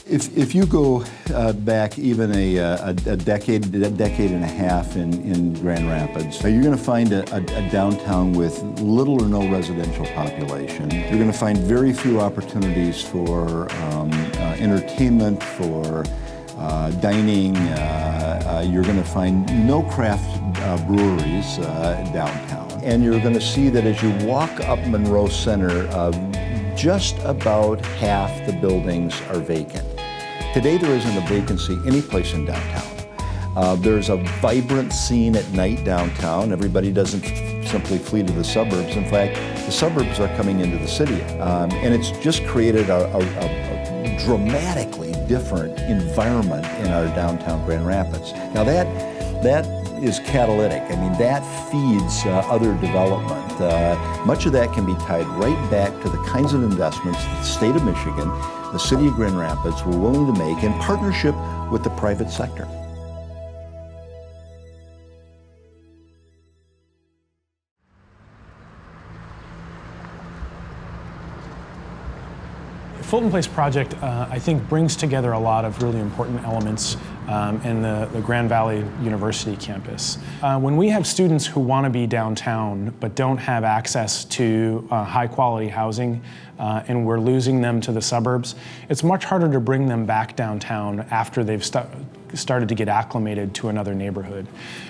If you go back even a decade and a half in Grand Rapids, you're going to find a downtown with little or no residential population. You're going to find very few opportunities for entertainment, for dining. You're going to find no craft breweries downtown. And you're going to see that as you walk up Monroe Center, just about half the buildings are vacant. Today there isn't a vacancy any place in downtown. There's a vibrant scene at night downtown. Everybody doesn't simply flee to the suburbs. In fact, the suburbs are coming into the city. And it's just created a dramatically different environment in our downtown Grand Rapids. Now that is catalytic. I mean, that feeds other development. Much of that can be tied right back to the kinds of investments that the state of Michigan, the city of Grand Rapids were willing to make in partnership with the private sector. Fulton Place project, I think, brings together a lot of really important elements in the Grand Valley University campus. When we have students who want to be downtown but don't have access to high-quality housing, and we're losing them to the suburbs, it's much harder to bring them back downtown after they've started to get acclimated to another neighborhood.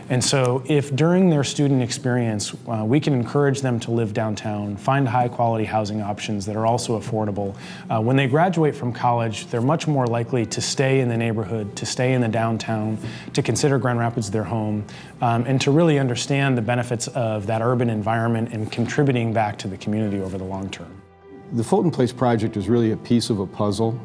And so if during their student experience we can encourage them to live downtown, find high quality housing options that are also affordable, when they graduate from college, they're much more likely to stay in the neighborhood, to stay in the downtown, to consider Grand Rapids their home, and to really understand the benefits of that urban environment and contributing back to the community over the long term. The Fulton Place project is really a piece of a puzzle.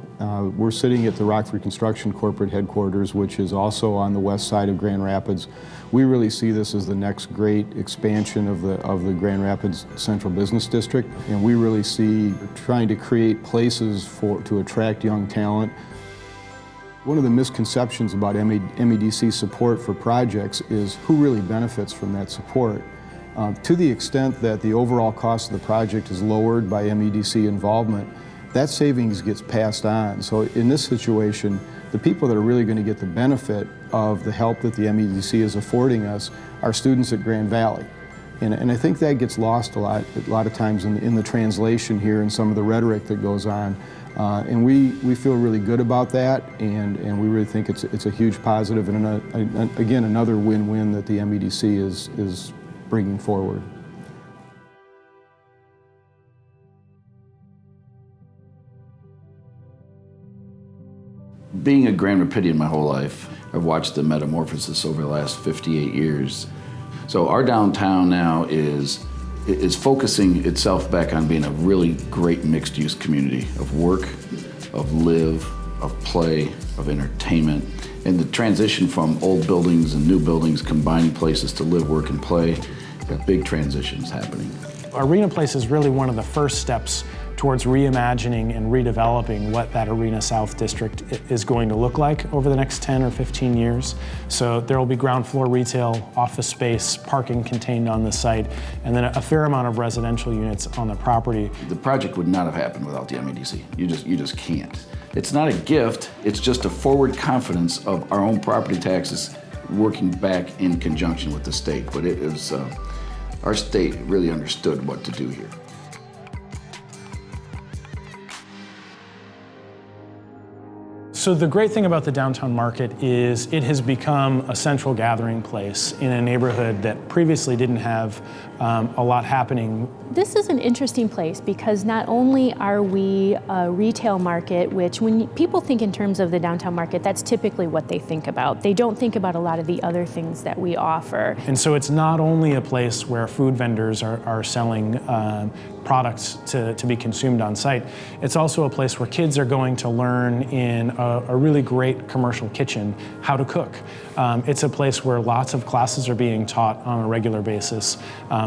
We're sitting at the Rockford Construction corporate headquarters, which is also on the west side of Grand Rapids. We really see this as the next great expansion of the Grand Rapids Central Business District, and we really see trying to create places to attract young talent. One of the misconceptions about MEDC support for projects is who really benefits from that support. To the extent that the overall cost of the project is lowered by MEDC involvement, that savings gets passed on. So in this situation, the people that are really going to get the benefit of the help that the MEDC is affording us are students at Grand Valley. And I think that gets lost a lot of times in the translation here and some of the rhetoric that goes on. And we feel really good about that, and we really think it's a huge positive, and again, another win-win that the MEDC is bringing forward. Being a Grand Rapidian my whole life, I've watched the metamorphosis over the last 58 years. So our downtown now is focusing itself back on being a really great mixed-use community of work, of live, of play, of entertainment. And the transition from old buildings and new buildings, combining places to live, work, and play, got big transitions happening. Arena Place is really one of the first steps towards reimagining and redeveloping what that Arena South District is going to look like over the next 10 or 15 years. So there will be ground floor retail, office space, parking contained on the site, and then a fair amount of residential units on the property. The project would not have happened without the MEDC. You just can't. It's not a gift, it's just a forward confidence of our own property taxes working back in conjunction with the state. But it is, our state really understood what to do here. So the great thing about the downtown market is it has become a central gathering place in a neighborhood that previously didn't have a lot happening. This is an interesting place because not only are we a retail market, which when people think in terms of the downtown market, that's typically what they think about. They don't think about a lot of the other things that we offer. And so it's not only a place where food vendors are selling products to be consumed on site, it's also a place where kids are going to learn in a really great commercial kitchen how to cook. It's a place where lots of classes are being taught on a regular basis.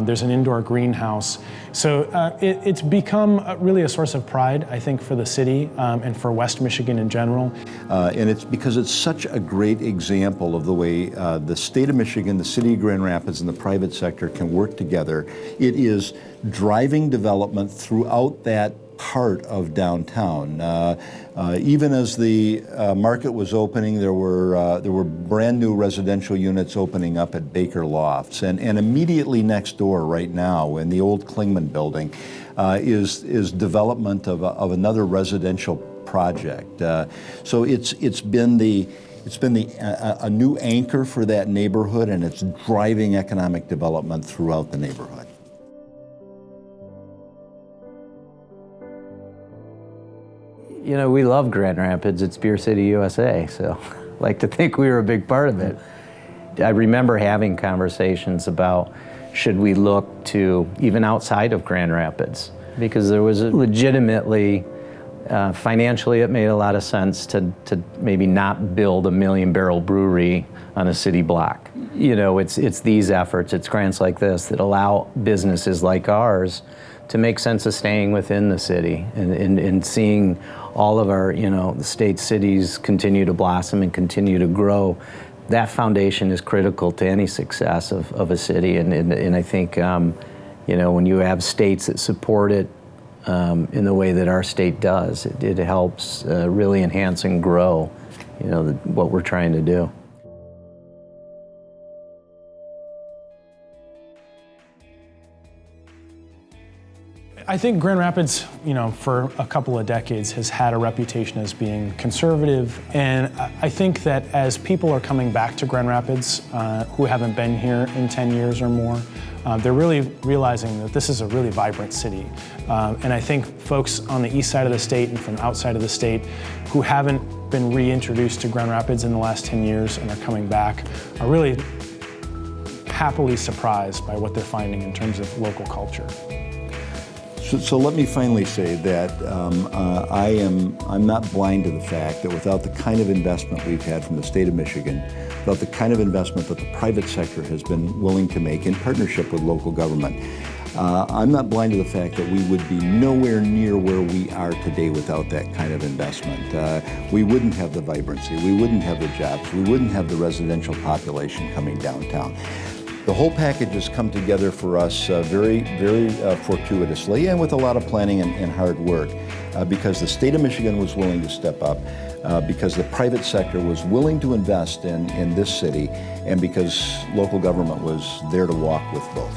There's an indoor greenhouse. So it's become really a source of pride, I think, for the city and for West Michigan in general. And it's because it's such a great example of the way the state of Michigan, the city of Grand Rapids, and the private sector can work together. It is driving development throughout that part of downtown. Even as the market was opening, there were brand new residential units opening up at Baker Lofts, and immediately next door right now in the old Klingman building is development of another residential project. So it's been a new anchor for that neighborhood, and it's driving economic development throughout the neighborhood. You know, we love Grand Rapids. It's Beer City, USA, so I like to think we were a big part of it. I remember having conversations about should we look to even outside of Grand Rapids, because there was legitimately, financially it made a lot of sense to maybe not build a 1 million barrel brewery on a city block. You know, it's these efforts, it's grants like this that allow businesses like ours to make sense of staying within the city and seeing all of our, you know, the state cities continue to blossom and continue to grow. That foundation is critical to any success of a city, and I think, you know, when you have states that support it in the way that our state does, it helps really enhance and grow, you know, what we're trying to do. I think Grand Rapids, you know, for a couple of decades has had a reputation as being conservative, and I think that as people are coming back to Grand Rapids who haven't been here in 10 years or more, they're really realizing that this is a really vibrant city. And I think folks on the east side of the state and from outside of the state who haven't been reintroduced to Grand Rapids in the last 10 years and are coming back are really happily surprised by what they're finding in terms of local culture. So let me finally say that I'm not blind to the fact that without the kind of investment we've had from the state of Michigan, without the kind of investment that the private sector has been willing to make in partnership with local government, I'm not blind to the fact that we would be nowhere near where we are today without that kind of investment. We wouldn't have the vibrancy, we wouldn't have the jobs, we wouldn't have the residential population coming downtown. The whole package has come together for us very fortuitously and with a lot of planning and hard work because the state of Michigan was willing to step up, because the private sector was willing to invest in this city, and because local government was there to walk with both.